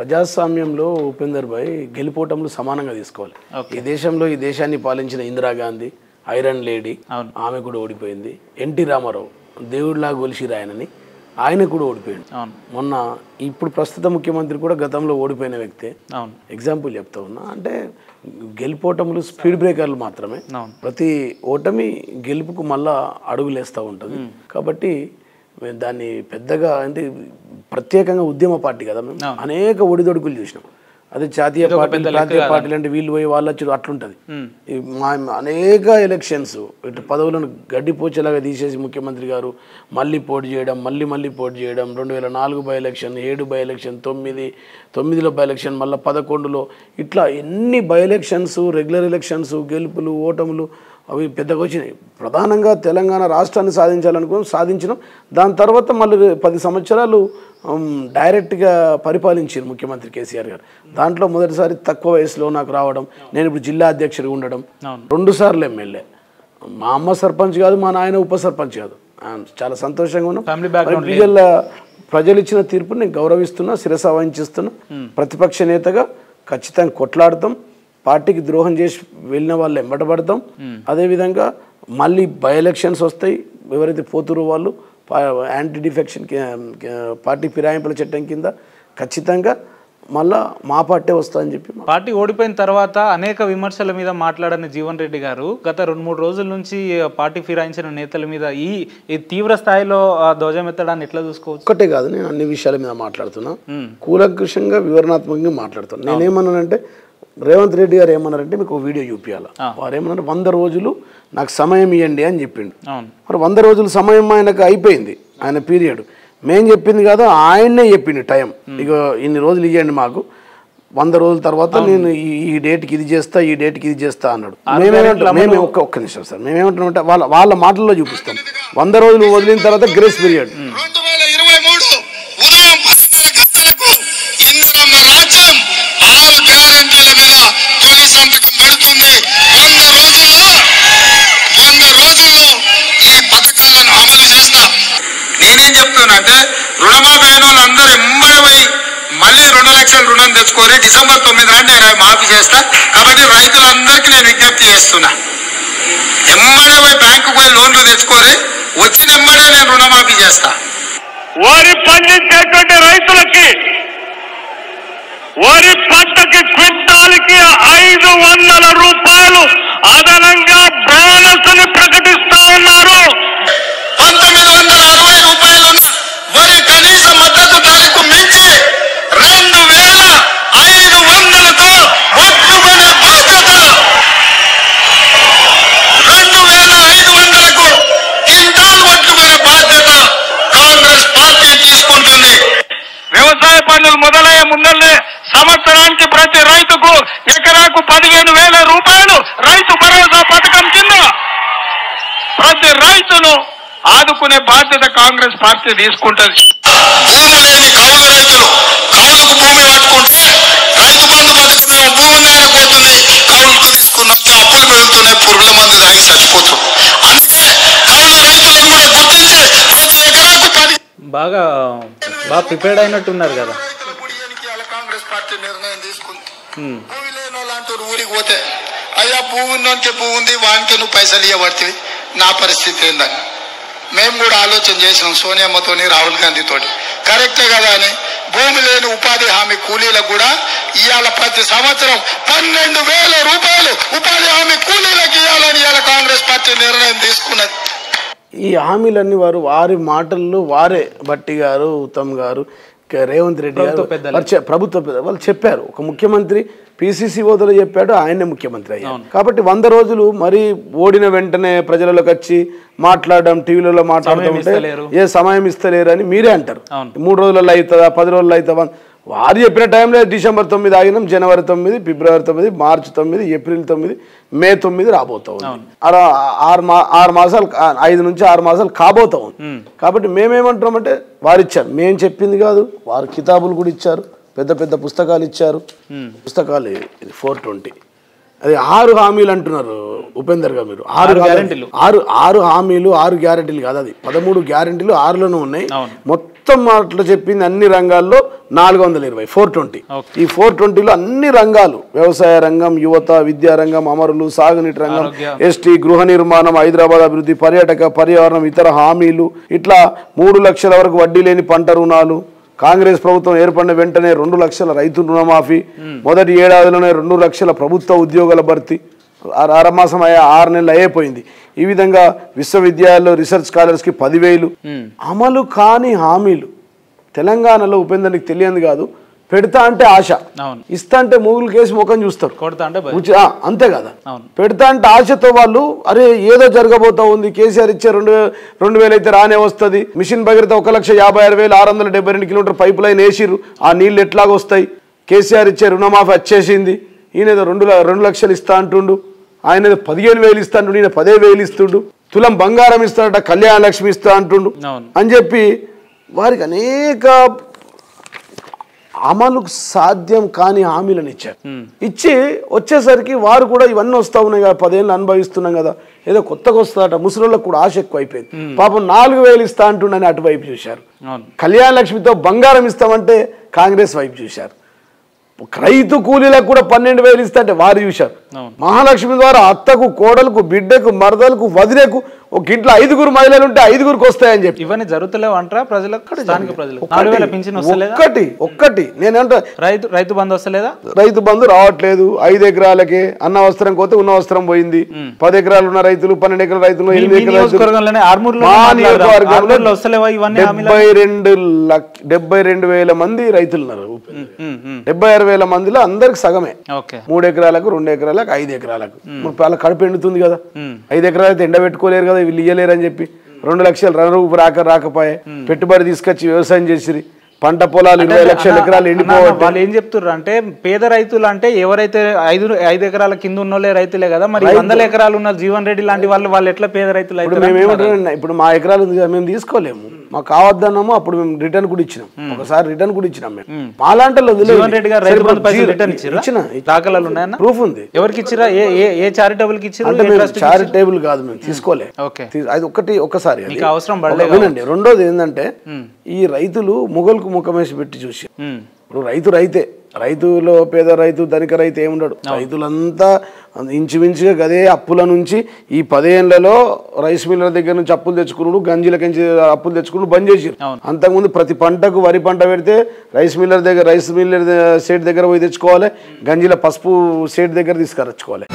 ప్రజాస్వామ్యంలో ఉపేందర్ భాయ్ గెలుపోవటంలో సమానంగా తీసుకోవాలి. ఈ దేశంలో ఈ దేశాన్ని పాలించిన ఇందిరాగాంధీ ఐరన్ లేడీ, ఆమె కూడా ఓడిపోయింది. ఎన్టీ రామారావు దేవుడిలా గొలిసిరాయనని ఆయన కూడా ఓడిపోయాడు. మొన్న ఇప్పుడు ప్రస్తుత ముఖ్యమంత్రి కూడా గతంలో ఓడిపోయిన వ్యక్తే. ఎగ్జాంపుల్ చెప్తా ఉన్నా. అంటే గెలుపోటములు స్పీడ్ బ్రేకర్లు మాత్రమే. ప్రతి ఓటమి గెలుపుకు మళ్ళా అడుగులేస్తూ ఉంటుంది. కాబట్టి దాన్ని పెద్దగా అంటే ప్రత్యేకంగా ఉద్యమ పార్టీ కదా, మేము అనేక ఒడిదొడుకులు చూసినాం. అదే జాతీయ పార్టీ ప్రాంతీయ పార్టీలు అంటే వీళ్ళు పోయి వాళ్ళు వచ్చి అట్లుంటుంది. అనేక ఎలక్షన్స్ ఇటు పదవులను గడ్డిపోచేలాగా తీసేసి ముఖ్యమంత్రి గారు మళ్ళీ పోటీ చేయడం, మళ్ళీ పోటీ చేయడం. 2004 బై ఎలక్షన్, 7 బై ఎలక్షన్, 9లో బై ఎలక్షన్, మళ్ళీ 11లో ఇట్లా ఎన్ని బై ఎలక్షన్స్, రెగ్యులర్ ఎలక్షన్స్, గెలుపులు ఓటములు అవి పెద్దగా వచ్చినాయి. ప్రధానంగా తెలంగాణ రాష్ట్రాన్ని సాధించాలనుకున్నాం, సాధించినాం. దాని తర్వాత మళ్ళీ 10 సంవత్సరాలు డైరెక్ట్గా పరిపాలించారు ముఖ్యమంత్రి కేసీఆర్ గారు. దాంట్లో మొదటిసారి తక్కువ వయసులో నాకు రావడం, నేను ఇప్పుడు జిల్లా అధ్యక్షుడిగా ఉండడం, 2 సార్లు ఎమ్మెల్యే. మా అమ్మ సర్పంచ్ కాదు, మా నాయన ఉప సర్పంచ్ కాదు. చాలా సంతోషంగా ఉన్నాం. ప్రజలు ఇచ్చిన తీర్పుని నేను గౌరవిస్తున్నా, శిరస వహించిస్తున్నా. ప్రతిపక్ష నేతగా ఖచ్చితంగా కొట్లాడతాం. పార్టీకి ద్రోహం చేసి వెళ్ళిన వాళ్ళు ఎంబటపడతాం. అదేవిధంగా మళ్ళీ బై ఎలక్షన్స్ వస్తాయి. ఎవరైతే పోతురో వాళ్ళు యాంటీ డిఫెక్షన్ పార్టీ ఫిరాయింపుల చట్టం కింద ఖచ్చితంగా మళ్ళా మా పార్టీ వస్తుందని చెప్పి. పార్టీ ఓడిపోయిన తర్వాత అనేక విమర్శల మీద మాట్లాడని జీవన్ రెడ్డి గారు గత 2-3 రోజుల నుంచి పార్టీ ఫిరాయించిన నేతల మీద ఈ తీవ్ర స్థాయిలో ధ్వజమెత్తడాన్ని ఎట్లా చూసుకోవచ్చు? ఒక్కటే కాదు, నేను అన్ని విషయాల మీద మాట్లాడుతున్నా, కూలంకషంగా వివరణాత్మకంగా మాట్లాడుతున్నా. నేనేమన్నానంటే, రేవంత్ రెడ్డి గారు ఏమన్నారంటే మీకు వీడియో చూపించాలి. వారు ఏమన్నారు, 100 రోజులు నాకు సమయం ఇవ్వండి అని చెప్పిండు. మరి 100 రోజుల సమయం ఆయనకు అయిపోయింది, ఆయన పీరియడ్. మేము చెప్పింది కాదు, ఆయన్నే చెప్పిండు టైం. ఇక ఇన్ని రోజులు ఇవ్వండి మాకు, 100 రోజుల తర్వాత నేను ఈ డేట్కి ఇది చేస్తా, ఈ డేట్కి ఇది చేస్తా అన్నాడు. మేము ఒక్క నిమిషం సార్, మేమేమంటున్నామంటే వాళ్ళ మాటల్లో చూపిస్తాం. 100 రోజులు వదిలిన తర్వాత గ్రేస్ పీరియడ్. నేనేం చెప్తానంటే, రుణమాఫీ అయిన వాళ్ళందరూ ఎంబడి మళ్ళీ 2 లక్షల రుణం తెచ్చుకొని డిసెంబర్ 9 నాటి మాఫీ చేస్తా. కాబట్టి రైతులందరికీ నేను విజ్ఞప్తి చేస్తున్నా, ఎంబడే పోయి బ్యాంకు పోయి లోన్లు తెచ్చుకొని వచ్చిన ఎంబడే నేను రుణమాఫీ చేస్తా. వరి పండించేటువంటి రైతులకి వరి పంటకి క్వింటాల్కి 500 రూపాయలు అదనంగా బోనస్ ని ప్రకటిస్తా ఉన్నారు. 1960 రూపాయలున్న వరి కనీస మద్దతు ధరకు మించి 2500తో ఒట్టుకునే బాధ్యత, 2500కు క్వింటాల్ ఒట్టుకునే బాధ్యత కాంగ్రెస్ పార్టీ తీసుకుంటుంది. వ్యవసాయ పనులు మొదలయ్యే ముందల్లే సంవత్సరానికి ప్రతి రైతుకు ఎకరాకు 15,000 రూపాయలు రైతు భరోసా పథకం కింద ప్రతి రైతును ఆదుకునే బాధ్యత కాంగ్రెస్ పార్టీ తీసుకుంటది. భూమి లేని కౌలు రైతులు కౌలుకు భూమి పట్టుకుంటే రైతు బంధు పథకం భూమిలోనే పోతుంది. కౌలుకు తీసుకున్నాక అప్పులు పెరుగుతున్నాయి, పురుగుల మందు తాగి చచ్చిపోతాం. అందుకే కౌలు రైతులను కూడా గుర్తించి ప్రతి ఎకరాకు బాగా ప్రిపేర్డ్ అయినట్టున్నారు కదా. కాంగ్రెస్ పార్టీ నిర్ణయం తీసుకుంది. భూమి లేని వాళ్ళు ఊరికి పోతే, అయ్యా భూమి ఉన్నోనికే భూమి ఉంది, వానికి నువ్వు పైసలు ఇవ్వబడుతుంది, నా పరిస్థితి ఏందని మేము కూడా ఆలోచన చేసినాం. సోనియమ్మతోని, రాహుల్ గాంధీతోటి కరెక్టే కదా అని భూమి లేని ఉపాధి హామీ కూలీలకు కూడా ఇవాళ ప్రతి సంవత్సరం 12,000 రూపాయలు ఉపాధి హామీ కూలీలకు ఇవ్వాలని ఇవాళ కాంగ్రెస్ పార్టీ నిర్ణయం తీసుకున్నది. ఈ హామీలన్నీ వారి మాటల్లో వారే భట్టి గారు, ఉత్తమ్ గారు, రేవంత్ రెడ్డి గారు ప్రభుత్వ వాళ్ళు చెప్పారు. ఒక ముఖ్యమంత్రి పిసిసి హోదాలో చెప్పాడు, ఆయనే ముఖ్యమంత్రి అయ్యారు. కాబట్టి 100 రోజులు మరి ఓడిన వెంటనే ప్రజలలోకి వచ్చి మాట్లాడడం, టీవీలలో మాట్లాడుతూ ఉంటే ఏ సమయం ఇస్తలేరు అని మీరే అంటారు. 3 రోజులలో అవుతుందా, 10 రోజుల్లో అవుతుందా? వారు చెప్పిన టైంలో డిసెంబర్ 9 ఆగినాం, జనవరి 9, ఫిబ్రవరి 9, మార్చి 9, ఏప్రిల్ 9, మే 9 రాబోతా ఉంది. 6 మాసాలు, 5 నుంచి 6 మాసాలు కాబోతా ఉంది. కాబట్టి మేమేమంటున్నామంటే, వారు ఇచ్చారు, మేము చెప్పింది కాదు, వారు కితాబులు కూడా ఇచ్చారు, పెద్ద పెద్ద పుస్తకాలు ఇచ్చారు. పుస్తకాలు ఇది 420. అది 6 హామీలు అంటున్నారు ఉపేందర్ గారు. మీరు 6 హామీలు, 6 గ్యారెంటీలు కాదు, అది 13 గ్యారెంటీలు 6లోనూ ఉన్నాయి. మొత్తం మొత్తం అట్లా చెప్పింది అన్ని రంగాల్లో 420 420. ఈ 420లో అన్ని రంగాలు వ్యవసాయ రంగం, యువత, విద్యారంగం, అమరులు, సాగునీటి రంగం, ఎస్టీ, గృహ నిర్మాణం, హైదరాబాద్ అభివృద్ధి, పర్యాటక, పర్యావరణం, ఇతర హామీలు, ఇట్లా 3 లక్షల వరకు వడ్డీ లేని పంట రుణాలు, కాంగ్రెస్ ప్రభుత్వం ఏర్పడిన వెంటనే 2 లక్షల రైతు రుణమాఫీ, మొదటి ఏడాదిలోనే 2 లక్షల ప్రభుత్వ ఉద్యోగాల భర్తీ, 6 మాసం 6 నెలలు అయిపోయింది. ఈ విధంగా విశ్వవిద్యాలయాల్లో రీసెర్చ్ స్కాలర్స్కి 10,000. అమలు కాని హామీలు తెలంగాణలో ఉపేందర్కి తెలియదు కాదు. పెడతా అంటే ఆశ, ఇస్తా అంటే మూగులు కేసి ముఖం చూస్తారు, అంతే కదా. పెడతా అంటే ఆశతో వాళ్ళు అరే ఏదో జరగబోతా ఉంది, కేసీఆర్ ఇచ్చే 2,000 అయితే రానే వస్తుంది, mission Bhagiratha 1,56,672 kilometre pipe line వేసిర్రు, ఆ నీళ్ళు ఎట్లాగ వస్తాయి, కేసీఆర్ ఇచ్చే రుణమాఫీ వచ్చేసింది, ఈయనేదో 2 లక్షలు ఇస్తా అంటుండు, ఆయన 15,000 ఇస్తా అంటుండు, ఈయన 10,000 ఇస్తుండు, తులం బంగారం ఇస్తాడట, కళ్యాణ లక్ష్మి ఇస్తా అంటుండు అని చెప్పి వారికి అనేక అమలుకు సాధ్యం కాని హామీలను ఇచ్చారు. ఇచ్చి వచ్చేసరికి వారు కూడా ఇవన్నీ వస్తా ఉన్నాయి కదా, 10 ఏళ్ళు అనుభవిస్తున్నాం కదా, ఏదో కొత్తగా వస్తాడట, ముసలిళ్ళకు కూడా ఆశ ఎక్కువ అయిపోయింది, పాపం 4,000 ఇస్తా అంటుండని అటువైపు చూశారు. కళ్యాణ లక్ష్మితో బంగారం ఇస్తామంటే కాంగ్రెస్ వైపు చూశారు. రైతు కూలీలకు కూడా 12,000 ఇస్తా అంటే వారు చూశారు. మహాలక్ష్మి ద్వారా అత్తకు, కోడలకు, బిడ్డకు, మరదలకు, వదిలేకు ఒక ఇంట్లో 5 మహిళలు ఉంటే 5 వస్తాయని చెప్పి ఇవన్నీ జరుగుతలేవు అంటారా ప్రజలకు? ఒక్కటి నేనంటే రైతు బంధు వస్తలేదా? రైతు బంధు రావట్లేదు. 5 ఎకరాలకే అన్న వస్త్రం కోతే ఉన్న వస్త్రం పోయింది. 10 ఎకరాలు ఉన్న రైతులు, 12 ఎకరాల రైతులు, 8 ఎకరాల 72,000 మంది రైతులు ఉన్నారు. 76,000 మందిలో అందరికి సగమే, 3 ఎకరాలకు, 2 ఎకరాలకు, 5 ఎకరాలకు. వాళ్ళ కడుపు ఎండుతుంది కదా, 5 ఎకరాలు అయితే ఎండబెట్టుకోలేరు కదా, వీళ్ళు ఇయ్యలేరు అని చెప్పి 2 లక్షలు రాకపోయే పెట్టుబడి తీసుకొచ్చి వ్యవసాయం చేసిరి. పంట పొలాలు 20 లక్షల ఎకరాలు ఎండిపోవాలి. వాళ్ళు ఏం చెప్తున్నారు అంటే పేద రైతులు అంటే ఎవరైతే 5 ఎకరాల కింద ఉన్నోళ్ళే రైతులే కదా, మరి 100 ఎకరాలు ఉన్న జీవన్ రెడ్డి లాంటి వాళ్ళు ఎట్లా పేద రైతులు? ఇప్పుడు మా ఎకరాలు ఉంది కదా, మేము తీసుకోలేము, మాకు కావద్దన్నాము. అప్పుడు మేము రిటర్న్ కూడా ఇచ్చినాం, ఒకసారి రిటర్న్ కూడా ఇచ్చినాం. మేము మాలాంటి ప్రూఫ్ ఉంది. ఎవరికి ఇచ్చిరా? ఏ చారిటబుల్ కి ఇచ్చిరా? అంటే మేము చారిటబుల్ కాదు, మేము తీసుకోలే. అది ఒక్కసారి అవసరం పడలేదు. వినండి, రెండోది ఏంటంటే ఈ రైతులు మొగలకు ముఖమేసి పెట్టి చూసి, ఇప్పుడు రైతే, రైతులో పేద రైతు, ధనిక రైతు ఏముండడు, రైతులంతా ఇంచుమించుగా గదే అప్పుల నుంచి ఈ 10 ఏళ్లలో రైస్ మిల్లర్ దగ్గర నుంచి అప్పులు తెచ్చుకున్నాడు, గంజిలకించి అప్పులు తెచ్చుకున్నాడు, బంద్ చేసి. అంతకుముందు ప్రతి పంటకు వరి పంట పెడితే రైస్ మిల్లర్ సేట్ దగ్గర పోయి తెచ్చుకోవాలి, గంజిల పసుపు సేట్ దగ్గర తీసుకురచ్చుకోవాలి.